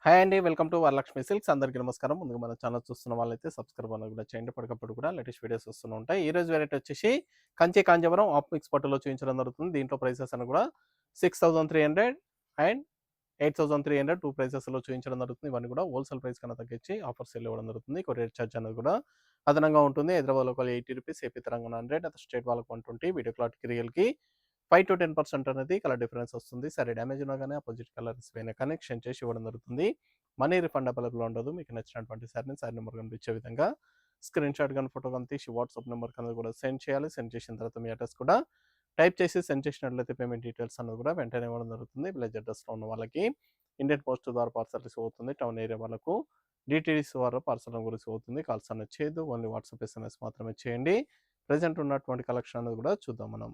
Hi అండి. Welcome to Varalakshmi silks. అందరికీ నమస్కారం. ముందుగా మన ఛానల్ చూస్తున్న వాళ్ళైతే సబ్స్క్రైబ్ అనేది కూడా చేయండి. ఎప్పటికప్పుడు కూడా లేటెస్ట్ వీడియోస్ వస్తూనే ఉంటాయి. ఈ రోజు వెరైటీ వచ్చేసి కంచి కాంజీవరం ఆఫ్ మిక్స్ పట్టులో చూపించడం జరుగుతుంది. దీంట్లో ప్రైసెస్ అని కూడా 6300 అండ్ 8300 టూ ప్రైసెస్లో చూపించడం జరుగుతుంది. ఇవన్నీ కూడా హోల్సేల్ ప్రైస్ కన్నా తగ్గించి ఆఫర్ సేల్ ఇవ్వడం జరుగుతుంది. కొరియర్ ఛార్జ్ అనేది కూడా అదనంగా ఉంటుంది. హైదరాబాద్ ఒక 80 రూపీస్, ఏపీ తెలంగాణ 100, అదే స్టేట్ వాళ్ళకి 120, వీడియో క్లాట్కి రియల్కి 5 to 10% అనేది కలర్ డిఫరెన్స్ వస్తుంది. సరే డ్యామేజ్ ఉన్నా కానీ అపోజిట్ కలర్స్ పైన కానీ ఎక్స్చేంజ్ చేసి ఇవ్వడం జరుగుతుంది. మనీ రిఫండ్ అవైలబుల్ ఉండదు. మీకు నచ్చినటువంటి సారీ నెంబర్ కనిపించే విధంగా స్క్రీన్ షాట్ కానీ ఫోటో కానీ తీసి వాట్సాప్ నెంబర్ కన్నా కూడా సెండ్ చేయాలి. సెండ్ చేసిన తర్వాత మీ అడ్రస్ కూడా టైప్ చేసి సెండ్ చేసినట్లయితే పేమెంట్ డీటెయిల్స్ అన్నది కూడా వెంటనే ఇవ్వడం జరుగుతుంది. విలేజ్ అడ్రస్లో ఉన్న వాళ్ళకి ఇండియన్ పోస్ట్ ద్వారా పార్సల్ రిసీవ్ అవుతుంది. టౌన్ ఏరియా వాళ్ళకు డిటిడిసి ద్వారా పార్సల్ రిసీవ్ అవుతుంది. కాల్స్ అనేది చేయదు. ఓన్లీ వాట్సాప్ ఎస్ఎంఎస్ మాత్రమే చేయండి. ప్రజెంట్ ఉన్నటువంటి కలెక్షన్ అనేది కూడా చూద్దాం మనం.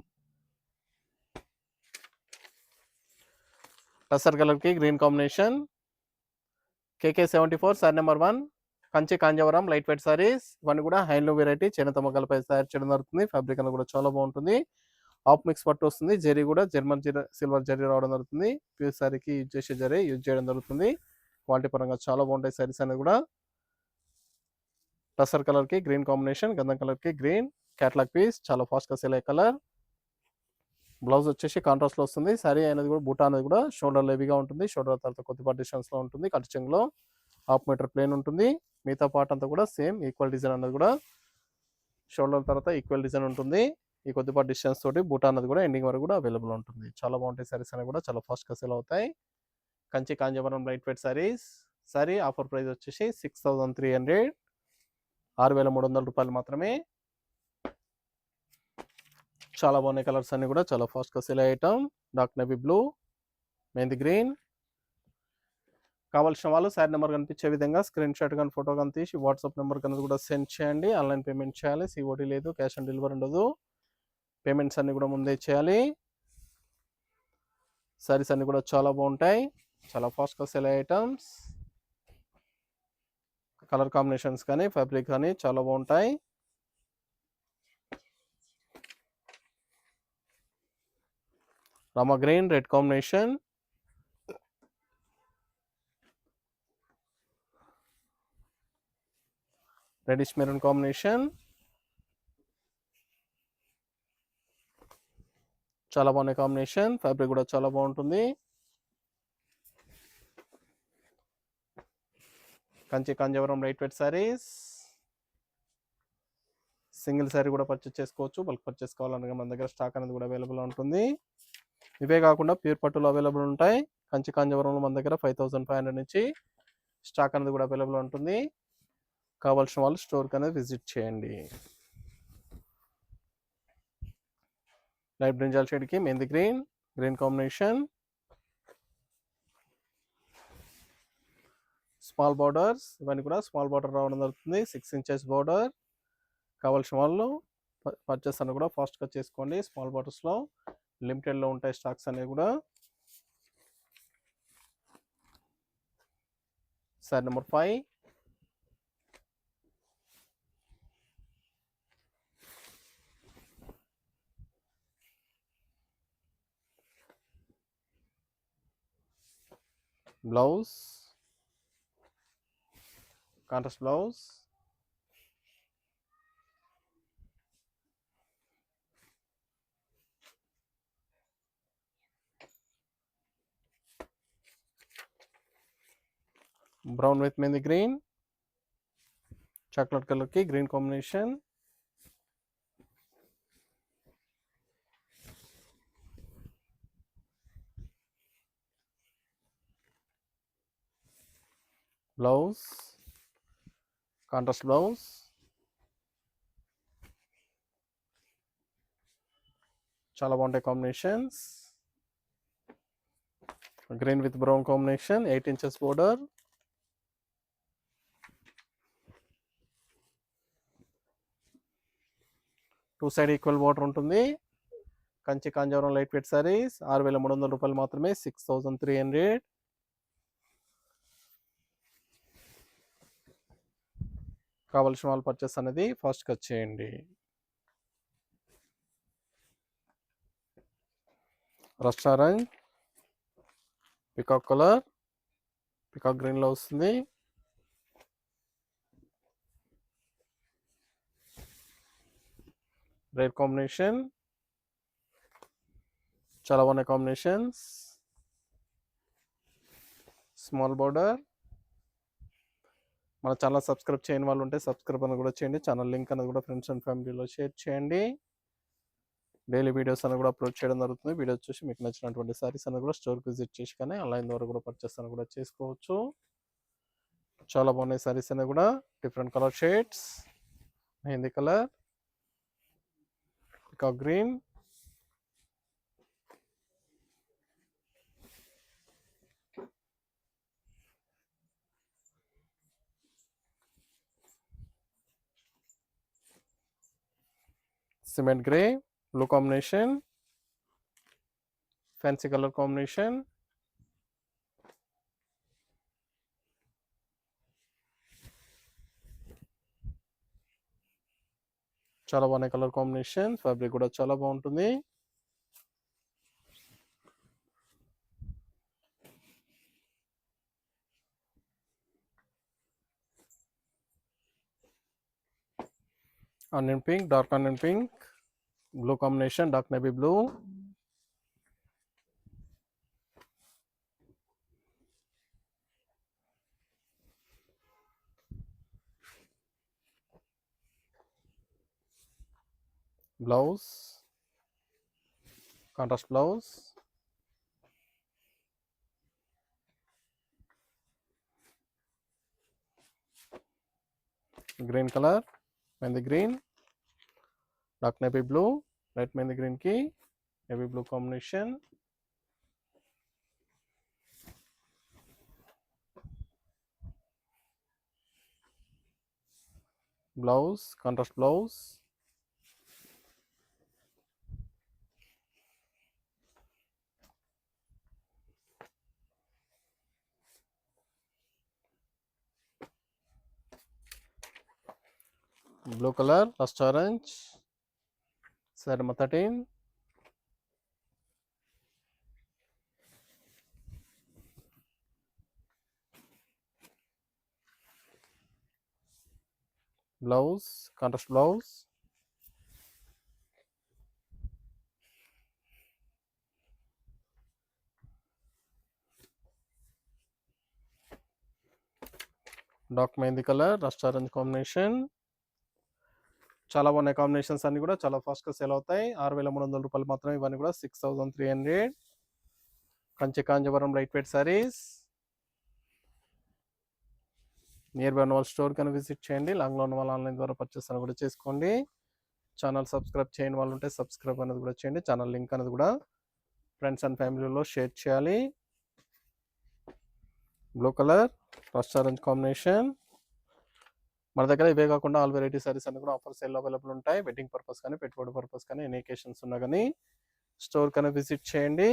టసర్ కలర్కి green combination, KK74 sorry number 1, Kanchi Kanjeevaram light weight saris. ఇవన్నీ కూడా హ్యాండ్లూమ్ వెరైటీ చేనేత మొగ్గలపై తయారు చేయడం జరుగుతుంది. ఫ్యాబ్రిక్ అనేది కూడా చాలా బాగుంటుంది. ఆఫ్ మిక్స్ పట్టు వస్తుంది. జరీ కూడా జర్మన్ సిల్వర్ జరీ రావడం జరుగుతుంది. ప్యూర్ సారీకి యూజ్ చేసే జరీ యూజ్ చేయడం జరుగుతుంది. క్వాలిటీ పరంగా చాలా బాగుంటాయి సారీస్ అనేది కూడా. టసర్ కలర్కి గ్రీన్ కాంబినేషన్, గంధం కలర్కి గ్రీన్ క్యాట్లాగ్ పీస్, చాలా ఫాస్ట్గా సేల్ అయ్యే కలర్. బ్లౌజ్ వచ్చేసి కాంట్రాస్ట్లో వస్తుంది. శారీ అనేది కూడా బూటా అనేది కూడా షోల్డర్ హెవీగా ఉంటుంది. షోల్డర్ తర్వాత కొద్దిపాటి డిస్టెన్స్లో ఉంటుంది. కట్ చెంగులో 1/2 మీటర్ ప్లేన్ ఉంటుంది. మిగతా పార్ట్ అంతా కూడా సేమ్ ఈక్వల్ డిజైన్ అనేది కూడా షోల్డర్ తర్వాత ఈక్వల్ డిజైన్ ఉంటుంది. ఈ కొద్దిపాటి డిస్టెన్స్ తోటి బూటా అనేది కూడా ఎండింగ్ వరకు కూడా అవైలబుల్ ఉంటుంది. చాలా బాగుంటాయి సారీస్ అనేవి కూడా చాలా ఫాస్ట్గా సేల్ అవుతాయి. Kanchi Kanjeevaram light weight saris. Sorry offer price వచ్చేసి 6300, 6300 రూపాయలు మాత్రమే. చాలా బాగున్నాయి కలర్స్ అన్ని కూడా చాలా ఫాస్ట్గా సేల్ అయ్యేటం. Dark navy blue, mehndi green. కావాల్సిన వాళ్ళు శారీ నెంబర్ కనిపించే విధంగా స్క్రీన్ షాట్ కానీ ఫోటో కానీ తీసి వాట్సాప్ నెంబర్ కన్నా కూడా సెండ్ చేయండి. ఆన్లైన్ పేమెంట్ చేయాలి. సిఓడి లేదు, క్యాష్ ఆన్ డెలివరీ ఉండదు. పేమెంట్స్ అన్ని కూడా ముందే చేయాలి. సారీస్ అన్ని కూడా చాలా బాగుంటాయి. చాలా ఫాస్ట్గా సేల్ అయ్యే ఐటమ్స్. కలర్ కాంబినేషన్స్ కానీ ఫ్యాబ్రిక్ కానీ చాలా బాగుంటాయి. Rama green red combination, reddish maroon combination. చాలా బాగున్నాయి కాంబినేషన్. ఫ్యాబ్రిక్ కూడా చాలా బాగుంటుంది. Kanchi Kanjeevaram light weight saris. Single sorry కూడా పర్చేస్ చేసుకోవచ్చు. బల్క్ పర్చేస్ కావాలనగా మన దగ్గర స్టాక్ అనేది కూడా అవైలబుల్ ఉంటుంది. ఇవే కాకుండా ప్యూర్ పట్టులు అవైలబుల్ ఉంటాయి. కంచి కాంజీవరంలో మన దగ్గర 5500 నుంచి స్టాక్ అనేది కూడా అవైలబుల్ ఉంటుంది. కావాల్సిన వాళ్ళు స్టోర్కి అనేది విజిట్ చేయండి. లైట్ బ్రింజాల్ షేడ్కి mehndi green, green combination. Small borders. ఇవన్నీ కూడా స్మాల్ బార్డర్ రావడం జరుగుతుంది. 6 inches బార్డర్. కావాల్సిన వాళ్ళు పర్చేస్ అని కూడా ఫాస్ట్గా చేసుకోండి. స్మాల్ బార్డర్స్లో లిమిటెడ్లో ఉంటాయి స్టాక్స్ అనేవి కూడా. Sari number 5, blouse contrast blouse. Brown with mehndi green, chocolate కలర్కి green combination. Blouse contrast blouse. చాలా బాగుంటాయి combinations. Green with brown combination, 8 inches border. Two side equal border ఉంటుంది. Kanchi Kanjeevaram light weight saris 6300 రూపాయలు మాత్రమే. 6300. కావాల్సిన వాళ్ళు పర్చేస్ అనేది ఫాస్ట్గా చేయండి. రెస్టారెంట్ పికాక్ కలర్, పికాక్ గ్రీన్లో వస్తుంది. రేర్ కాంబినేషన్, చాలా బాగున్నాయి కాంబినేషన్స్. Small border. మన ఛానల్ సబ్స్క్రైబ్ చేయని వాళ్ళు ఉంటే సబ్స్క్రైబ్ అని కూడా చేయండి. ఛానల్ లింక్ అనేది కూడా ఫ్రెండ్స్ అండ్ ఫ్యామిలీలో షేర్ చేయండి. డైలీ వీడియోస్ అనేది కూడా అప్లోడ్ చేయడం జరుగుతుంది. వీడియోస్ చూసి మీకు నచ్చినటువంటి సారీస్ అనేది కూడా స్టోర్కి విజిట్ చేసి కానీ ఆన్లైన్ ద్వారా కూడా పర్చేస్ అనేది కూడా చేసుకోవచ్చు. చాలా బాగున్నాయి సారీస్ అనేది కూడా. Different colour shades, mehndi colour, peacock green, cement grey, blue combination, fancy colour combination, చాలా బాగున్నాయి కలర్ కాంబినేషన్. ఫ్యాబ్రిక్ కూడా చాలా బాగుంటుంది. Onion pink, dark onion pink, blue combination, dark navy blue, blouse contrast blouse, green colour, mehndi green, dark navy blue, light mehndi green కి navy blue combination, blouse contrast blouse, blue colour, rust orange, sari number 13, blouse contrast blouse, dark mehndi colour, rust orange combination. చాలా బాగున్నాయి combinations అన్ని కూడా. చాలా ఫాస్ట్గా sale అవుతాయి. 6,300 రూపాయలు మాత్రమే. ఇవన్నీ కూడా 6,300. Kanchi Kanjeevaram light weight saris. Near by ఉన్న వాళ్ళు స్టోర్ కన్నా విజిట్ చేయండి. లాంగ్లో ఉన్న వాళ్ళు ఆన్లైన్ ద్వారా పర్చేస్ అని కూడా చేసుకోండి. ఛానల్ సబ్స్క్రైబ్ చేయని వాళ్ళు ఉంటే సబ్స్క్రైబ్ అనేది కూడా చేయండి. ఛానల్ లింక్ అనేది కూడా ఫ్రెండ్స్ అండ్ ఫ్యామిలీలో షేర్ చేయాలి. Blue colour, rust orange combination. మన దగ్గర ఇవే కాకుండా ఆల్ వెరైటీ సారీస్ అన్ని కూడా ఆఫర్ సేల్ అవైలబుల్ ఉంటాయి. వెడ్డింగ్ పర్పస్ కానీ, పెట్టుబడి పర్పస్ కానీ, ఎనీ అకేషన్స్ ఉన్నా కానీ స్టోర్ కన్నా విజిట్ చేయండి.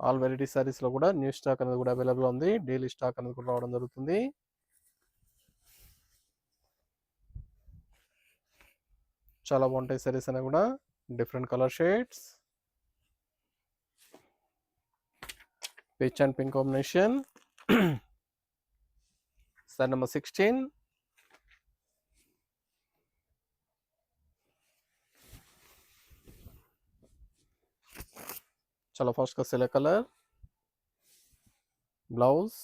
ఆల్ వెరైటీ సారీస్లో కూడా న్యూ స్టాక్ అనేది కూడా అవైలబుల్ ఉంది. డైలీ స్టాక్ అనేది కూడా రావడం జరుగుతుంది. చాలా బాగుంటాయి సారీస్ అనేవి కూడా. Different colour shades, peach and pink combination. Sari number 16, చాలా ఫాస్ట్గా select colour, blouse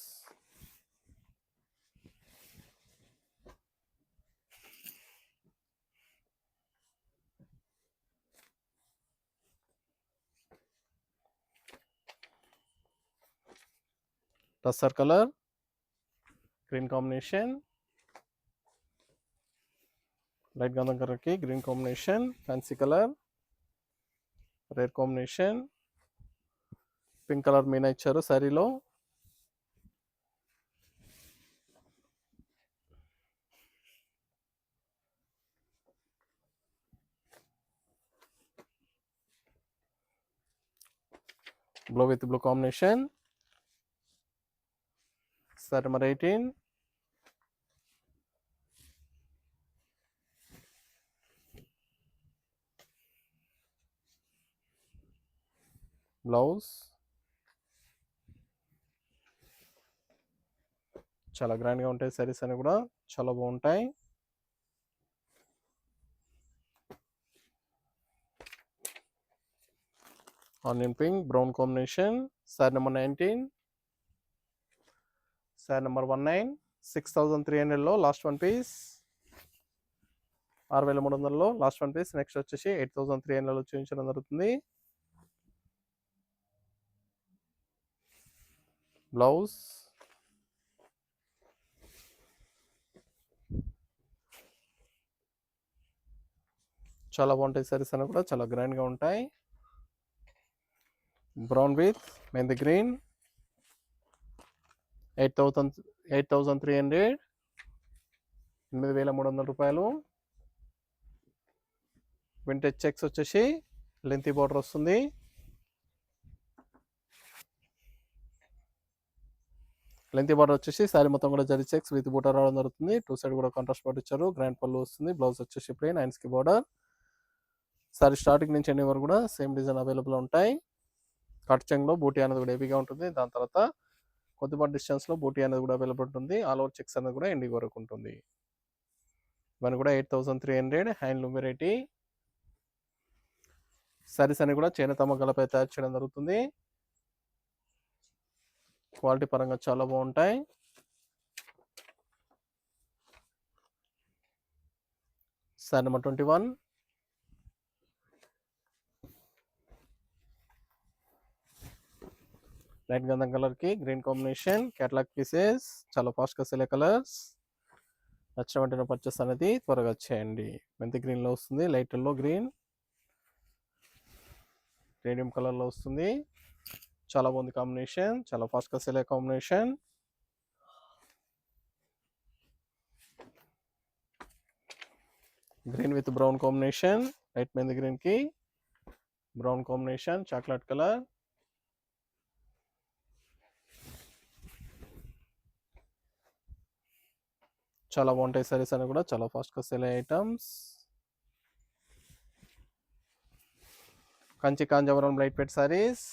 tussar colour, green combination, light గంధం కలర్కి green combination, fancy colour, rare combination, pink colour meena ఇచ్చారు శారీలో. Blue with blue combination. Sari number 18, blouse చాలా గ్రాండ్గా ఉంటాయి saris అని కూడా చాలా బాగుంటాయి. Onion pink brown combination. Sari number 19. Sari number 19. 6300లో లాస్ట్ వన్ పీస్. 6300లో లాస్ట్ వన్ పీస్. నెక్స్ట్ వచ్చేసి 8300లో చూపించడం జరుగుతుంది. బ్లౌజ్ చాలా బాగుంటాయి సారీస్ అని కూడా చాలా గ్రాండ్గా ఉంటాయి. Brown with mehndi green. 8300. 8300 రూపాయలు. వింటేజ్ చెక్స్ వచ్చేసి లెంతీ బార్డర్ వస్తుంది. లెంతీ బార్డర్ వచ్చేసి సారీ మొత్తం కూడా జరీ చెక్స్ విత్ బూటా రావడం జరుగుతుంది. టూ సైడ్ కూడా కాంట్రాస్ట్ బార్డర్ ఇచ్చారు. గ్రాండ్ పళ్ళు వస్తుంది. బ్లౌజ్ వచ్చేసి ప్లెయిన్ హ్యాండ్స్కి బార్డర్. సారీ స్టార్టింగ్ నుంచి ఎండింగ్ వరకు కూడా సేమ్ డిజైన్ అవైలబుల్ ఉంటాయి. కట్ చెంగ్లో బూటీ అనేది కూడా హెవీగా ఉంటుంది. దాని తర్వాత కొద్దిపాటి డిస్టెన్స్లో బూటీ అనేది కూడా అవైలబుల్ ఉంటుంది. ఆల్ ఓవర్ చెక్స్ అనేది కూడా ఎండింగ్ వరకు ఉంటుంది. ఇవన్నీ కూడా 8300 హ్యాండ్లూమ్ వెరైటీ సారీస్ అని కూడా చేనేత మగ్గాలపై తయారు చేయడం జరుగుతుంది. క్వాలిటీ పరంగా చాలా బాగుంటాయి. Sorry number 21. లైట్ గంధం కలర్ కి గ్రీన్ కాంబినేషన్. కేటలాగ్ పీసెస్ చాలా ఫాస్ట్ గా సెల్ కలర్స్. నచ్చిన వెంటనే పర్చేస్ అనేది త్వరగా చేయండి. మెంతి గ్రీన్ లో వస్తుంది. Light yellow green. Radium colour లో వస్తుంది. చాలా బాగుంది కాంబినేషన్. చాలా ఫాస్ట్ గా sell combination. Green with brown combination. Light మెంతి గ్రీన్ కి బ్రౌన్ కాంబినేషన్. Chocolate colour. చాలా బాగుంటాయి సారీస్ అని కూడా చాలా ఫాస్ట్ గా sell items. Kanchi Kanjeevaram light weight saris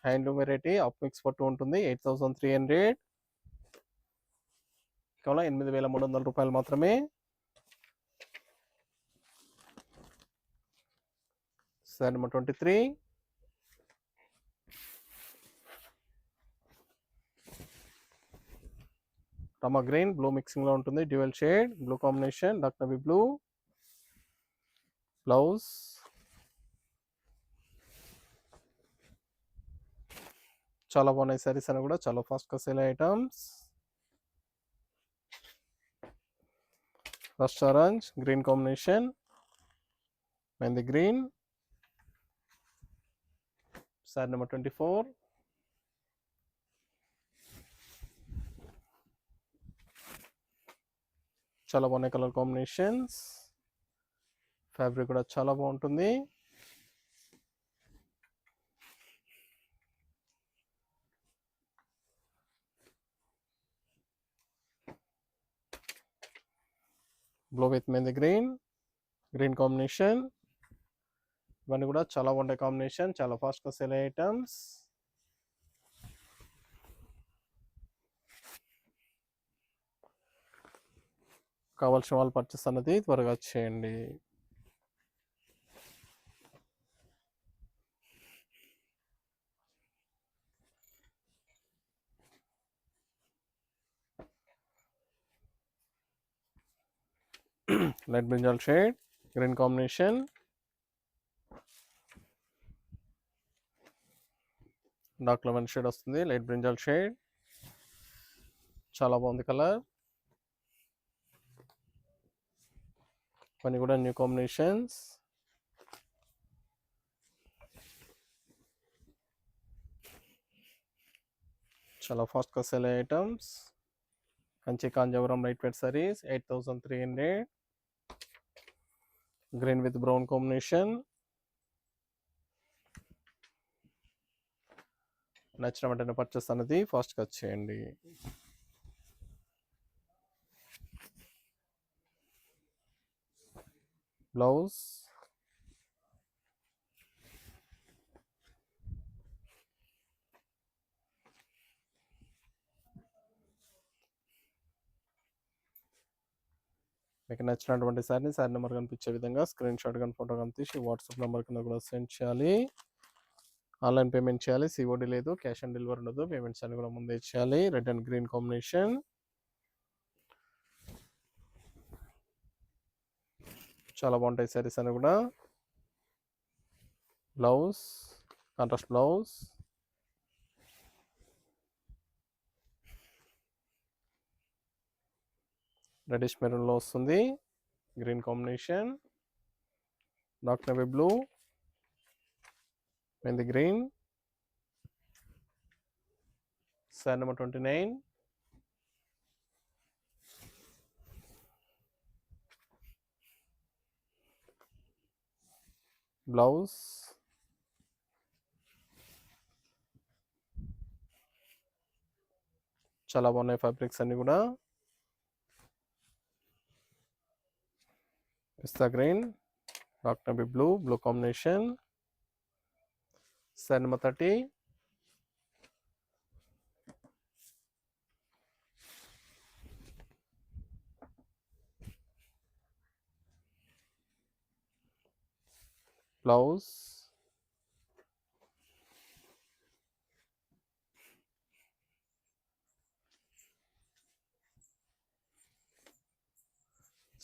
handloom variety up mix పట్టు ఉంటుంది. 8300. కేవలం 8300 రూపాయలు మాత్రమే. Sari number 23. Rama green blue mixing లో ఉంటుంది. Dual shade blue combination. Dark navy blue. Blouse చాలా బాగున్నాయి సారీస్ అని కూడా చాలా ఫాస్ట్ గా sale items. Rust orange green combination. Mehndi green. Sari number 24. చాలా బాగున్నాయి కలర్ కాంబినేషన్స్. ఫ్యాబ్రిక్ కూడా చాలా బాగుంటుంది. Blue with mehndi green. Green combination. ఇవన్నీ కూడా చాలా బాగుంటాయి కాంబినేషన్. చాలా ఫాస్ట్ గా సేల్ ఐటమ్స్. కావాల్సిన వాళ్ళు పర్చేస్ అన్నది త్వరగా చేయండి. Light brinjal shade green combination. Dark lemon shade వస్తుంది. లైట్ బ్రింజాల్ షేడ్ చాలా బాగుంది కలర్. ఇవన్నీ కూడా న్యూ కాంబినేషన్స్. చాలా ఫాస్ట్ గా sell items. Kanchi Kanjeevaram light weight saris 8300. Green with brown combination. నచ్చిన వెంటనే పర్చేస్ అనేది ఫాస్ట్ గా చేయండి. బ్లౌజ్ మీకు నచ్చినటువంటి శారీ నెంబర్ కనిపించే విధంగా స్క్రీన్ షాట్ కానీ ఫోటో కానీ తీసి వాట్సాప్ నెంబర్ కింద కూడా సెండ్ చేయాలి. ఆన్లైన్ పేమెంట్ చేయాలి. సిఓడి లేదు, క్యాష్ ఆన్ డెలివరీ ఉండదు. పేమెంట్స్ అన్ని కూడా ముందే చేయాలి. రెడ్ అండ్ గ్రీన్ కాంబినేషన్ చాలా బాగుంటాయి శారీస్ అని కూడా. బ్లౌజ్ కాంట్రాస్ట్ బ్లౌజ్, రెడిష్ మెరూన్లో వస్తుంది. Green combination, dark navy blue, mehndi green, sari number 29. Blouse చాలా బాగున్నాయి ఫ్యాబ్రిక్స్ అన్ని కూడా. Pista green, dark navy blue, blue combination, sari number 30. Blouse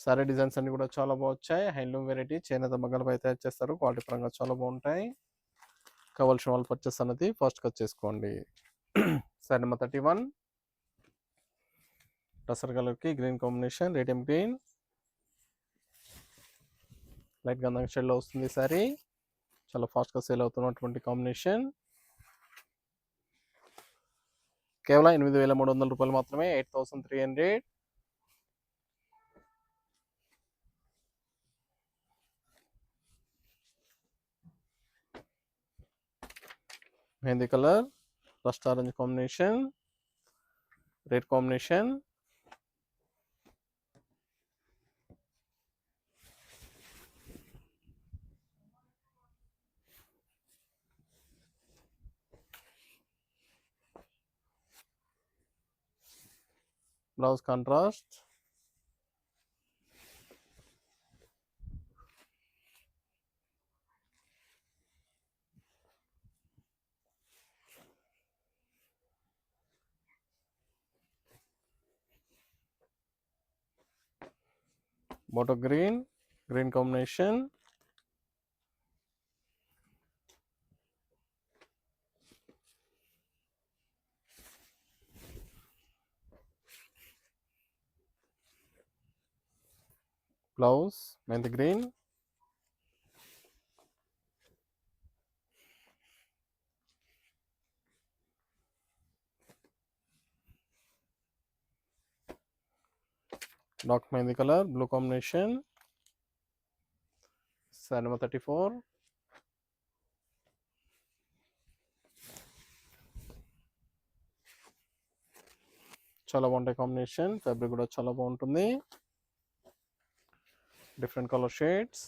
sari designs అన్ని కూడా చాలా బాగా వచ్చాయి. హ్యాండ్లూమ్ వెరైటీ, చేనేత మగ్గలపై తయారు చేస్తారు. క్వాలిటీ పరంగా చాలా బాగుంటాయి. కావాల్సిన వాళ్ళు పర్చేస్ అన్నది ఫాస్ట్గా చేసుకోండి. శారీ నెంబర్ 31. టసర్ కలర్కి green combination, radium green, light గంధం షేడ్లో వస్తుంది శారీ. చాలా ఫాస్ట్గా సేల్ అవుతున్నటువంటి కాంబినేషన్. కేవలం 8,300 రూపాయలు మాత్రమే, 8,300. Mehndi colour, rust orange combination, red combination, blouse contrast, బోటో గ్రీన్, గ్రీన్ కాంబినేషన్, బ్లౌజ్ మెంతి green, dark mehndi colour, blue combination, sari number 34. చాలా బాగుంటాయి కాంబినేషన్. ఫ్యాబ్రిక్ కూడా చాలా బాగుంటుంది. Different colour shades.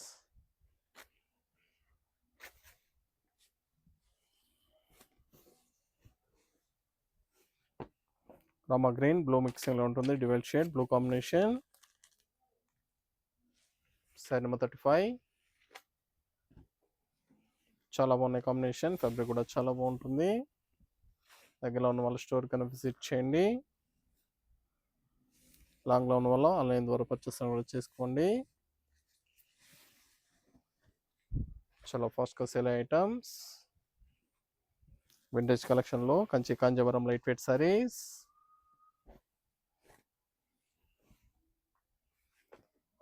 Rama green, blue మిక్సింగ్లో ఉంటుంది. Dual shade, blue combination, sari number 35. చాలా బాగున్నాయి కాంబినేషన్. ఫ్యాబ్రిక్ కూడా చాలా బాగుంటుంది. దగ్గరలో ఉన్న వాళ్ళ స్టోర్ కన్నా విజిట్ చేయండి. లాంగ్లో ఉన్న వల్ల ఆన్లైన్ ద్వారా పర్చేస్ కూడా చేసుకోండి. చాలా ఫాస్ట్గా సేల్ అయ్యే ఐటమ్స్. వింటేజ్ కలెక్షన్లో Kanchi Kanjeevaram light weight saris.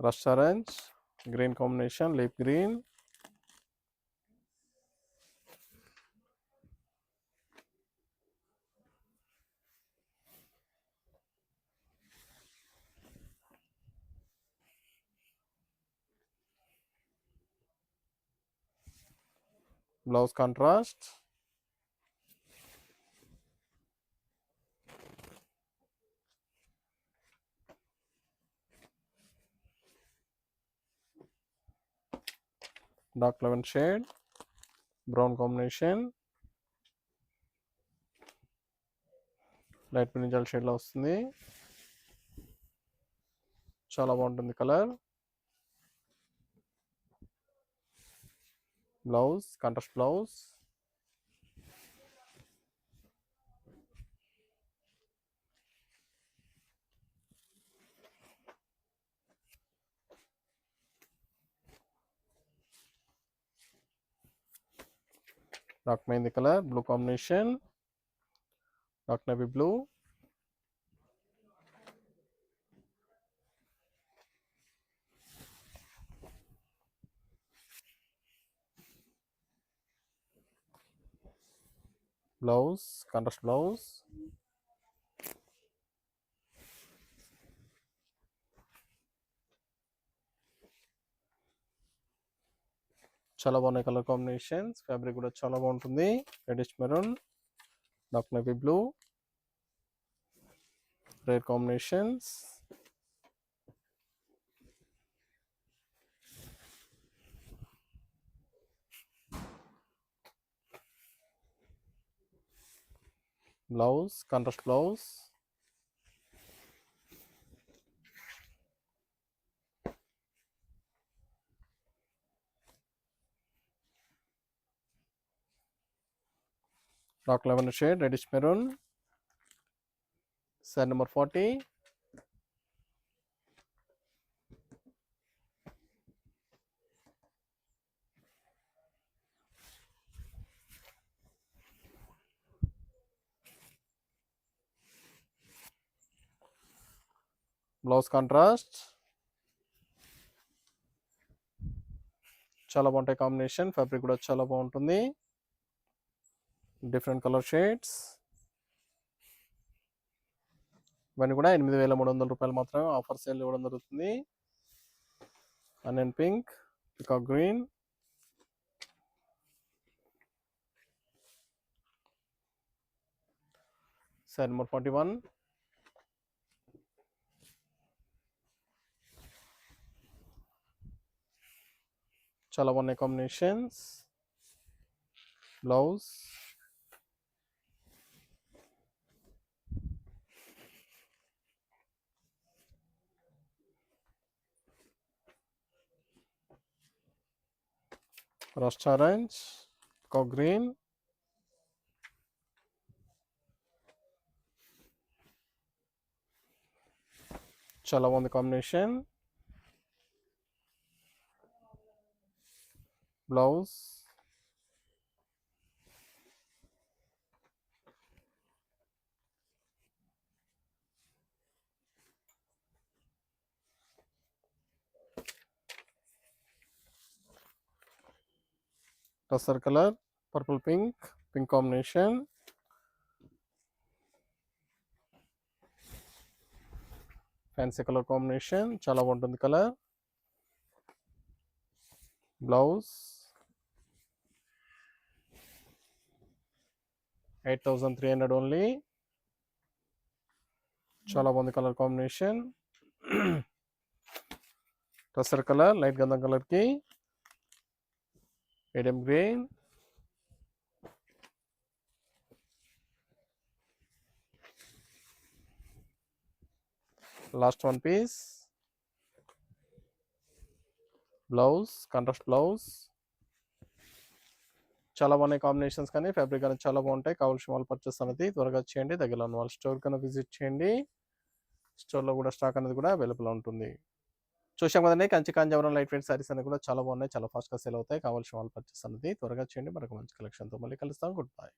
Rust orange, green combination, leap green, blouse contrast, dark lemon shade, brown combination, light brinjal షేడ్లో వస్తుంది. చాలా బాగుంటుంది colour. Blouse contrast blouse. Dark mehndi colour, blue combination, dark navy blue. Blouse contrast blouse. చాలా బాగున్నాయి colour combinations. Fabric కూడా చాలా బాగుంటుంది. Reddish maroon, dark navy blue, rare combinations. Blouse contrast blouse. Dark lavender shade, reddish maroon. Set number 40. Blouse contrast. చాలా బాగుంటాయి combination. Fabric కూడా చాలా బాగుంటుంది. Different colour shades. ఇవన్నీ కూడా 8,300 రూపాయలు మాత్రమే ఆఫర్ సేల్ ఇవ్వడం జరుగుతుంది. Onion pink, peacock green, size number 41. చాలా బాగున్నాయి combinations. Blouse rust orange, peacock green, చాలా బాగుంది combination. Blouse tussar colour, purple pink, pink combination. Fancy colour combination, చాలా బాగుంటుంది కలర్. Blouse 8,300 only. చాలా బాగుంది colour combination. Tussar colour, light గంధం కలర్కి medium green, last one piece. Blouse contrast blouse. చాలా బాగున్నాయి కాంబినేషన్స్, కానీ ఫ్యాబ్రిక్ అనేది చాలా బాగుంటాయి. కావాల్సిన వాళ్ళు పర్చేస్ అనేది త్వరగా చేయండి. దగ్గరలో ఉన్న వాళ్ళ స్టోర్ కన్నా విజిట్ చేయండి. స్టోర్లో కూడా స్టాక్ అనేది కూడా అవైలబుల్ ఉంటుంది. చూసాం కదండి, కంచి కాంజీవరం లైట్ వెయిట్ సారీస్ అనేవి కూడా చాలా బాగున్నాయి. చాలా ఫాస్ట్గా సేల్ అవుతాయి. కావాల్సిన వాళ్ళు పర్చేస్ అనేది త్వరగా చేయండి. మరొక మంచి కలెక్షన్తో మళ్ళీ కలుస్తాం. Good bye.